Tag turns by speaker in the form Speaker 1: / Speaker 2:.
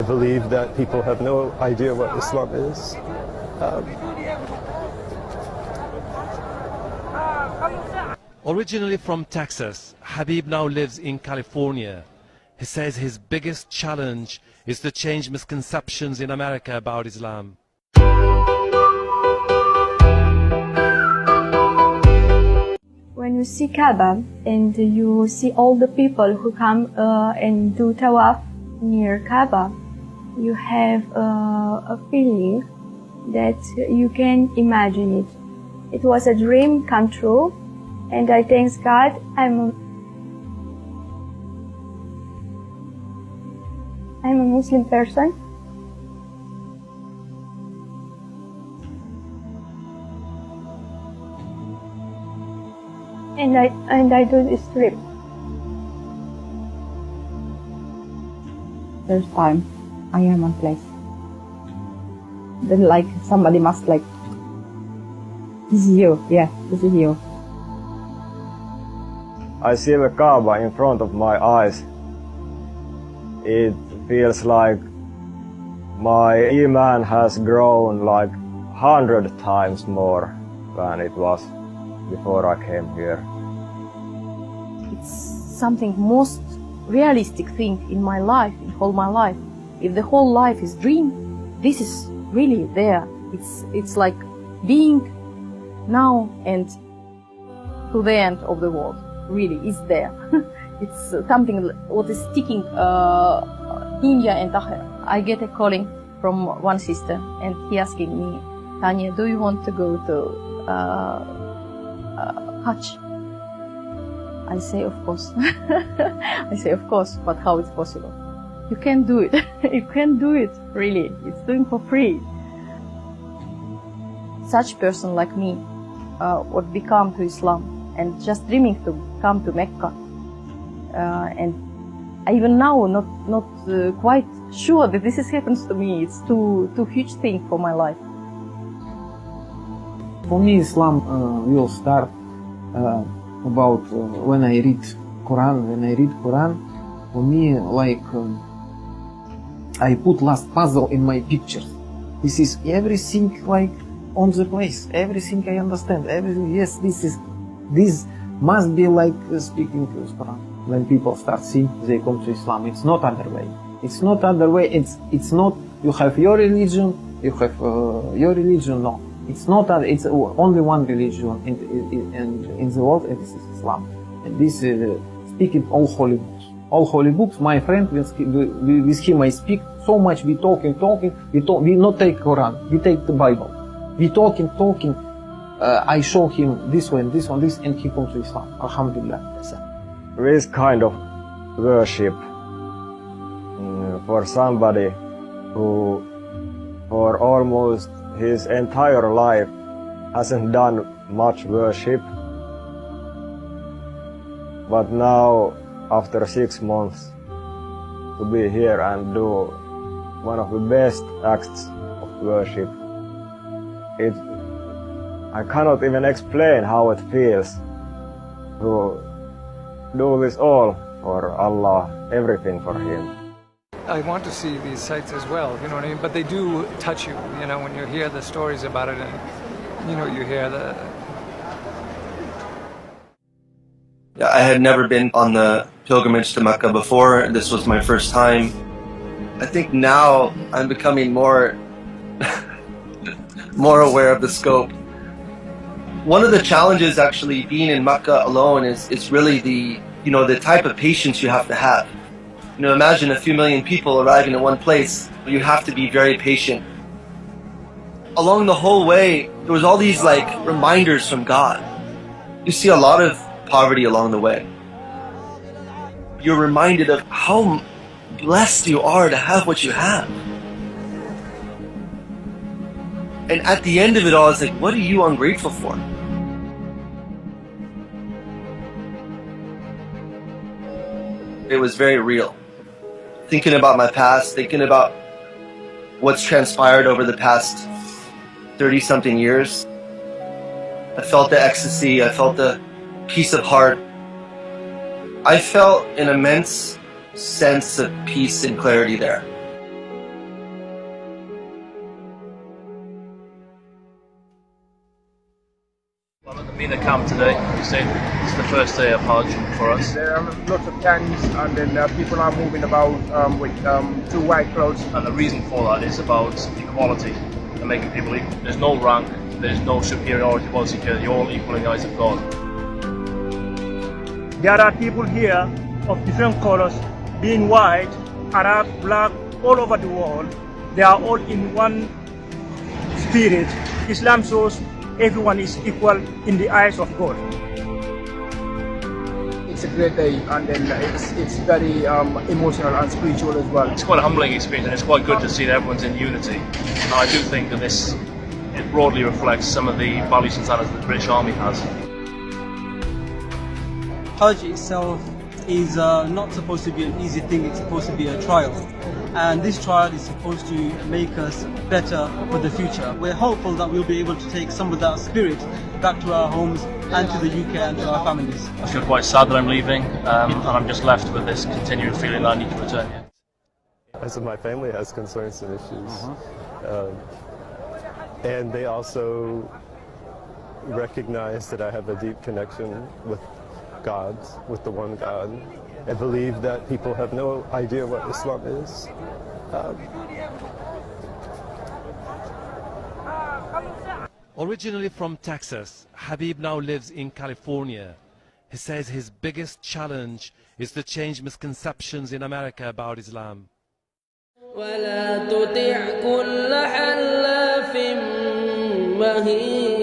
Speaker 1: I believe that people have no idea what Islam is.
Speaker 2: Originally from Texas, Habib now lives in California. He says his biggest challenge is to change misconceptions in America about Islam.
Speaker 3: When you see Kaaba and you see all the people who come and do tawaf near Kaaba, you have a feeling that you can imagine it. It was a dream come true, and I thank God I'm a Muslim person. And I do this trip.
Speaker 4: First time I am on place. Then like somebody must like, this is you, yeah, this is you.
Speaker 5: I see the Kaaba in front of my eyes. It feels like my iman has grown like 100 times more than it was before I came here.
Speaker 6: It's something most realistic thing in my life, in whole my life. If the whole life is dream, this is really there. It's like being now and to the end of the world. Really, is there. It's something what is sticking India and Tahir. I get a calling from one sister, and he asking me, Tanya, do you want to go to Hajj? I say, of course. I say, of course, but how it's possible? You can do it. You can do it, really. It's doing for free. Such person like me would become to Islam and just dreaming to come to Mecca. And I even now not quite sure that this happens to me. It's too huge thing for my life.
Speaker 7: For me, Islam will start about when I read Quran. When I read Quran, for me, like I put last puzzle in my pictures. This is everything like on the place. Everything I understand. Everything. Yes, this must be like speaking to Quran. When people start seeing, they come to Islam. It's not other way. It's not other way. It's not. You have your religion. You have your religion. No. It's not that, it's only one religion in the world, and this is Islam. And this speaking all holy books. All holy books, my friend, with him I speak so much, we talking, we not take Quran, we take the Bible. We talking, I show him this one, this, and he comes to Islam, alhamdulillah.
Speaker 5: This kind of worship for somebody who for almost his entire life hasn't done much worship, but now after 6 months to be here and do one of the best acts of worship, I cannot even explain how it feels to do this all for Allah, everything for Him.
Speaker 8: I want to see these sites as well, you know what I mean? But they do touch you, you know, when you hear the stories about it, and, you know, you hear the...
Speaker 9: Yeah, I had never been on the pilgrimage to Mecca before. This was my first time. I think now I'm becoming more aware of the scope. One of the challenges actually being in Mecca alone is really the type of patience you have to have. You know, imagine a few million people arriving at one place. You have to be very patient. Along the whole way, there was all these like reminders from God. You see a lot of poverty along the way. You're reminded of how blessed you are to have what you have. And at the end of it all, it's like, what are you ungrateful for? It was very real. Thinking about my past, thinking about what's transpired over the past 30-something years. I felt the ecstasy, I felt the peace of heart. I felt an immense sense of peace and clarity there.
Speaker 2: Been in the camp today. You say it's the first day of Hajj for us.
Speaker 10: There are lots of gangs, and then people are moving about with two white clothes.
Speaker 2: And the reason for that is about equality and making people equal. There's no rank, there's no superiority policy here. You're all equal in the eyes of God.
Speaker 10: There are people here of different colors, being white, Arab, black, all over the world. They are all in one spirit. Islam shows everyone is equal in the eyes of God. It's a great day, and then it's very emotional and spiritual as well.
Speaker 2: It's quite a humbling experience, and it's quite good to see that everyone's in unity. And I do think that it broadly reflects some of the values and standards that the British Army has.
Speaker 11: Hajj itself is not supposed to be an easy thing, it's supposed to be a trial. And this trial is supposed to make us better for the future. We're hopeful that we'll be able to take some of that spirit back to our homes and to the UK and to our families.
Speaker 2: I feel quite sad that I'm leaving, and I'm just left with this continuing feeling that I need to return here.
Speaker 1: As my family has concerns and issues. And they also recognize that I have a deep connection with God, with the one God. I believe that people have no idea what Islam is.
Speaker 2: Originally from Texas, Habib now lives in California. He says his biggest challenge is to change misconceptions in America about Islam.
Speaker 12: ولا تطع كل حلاف مهين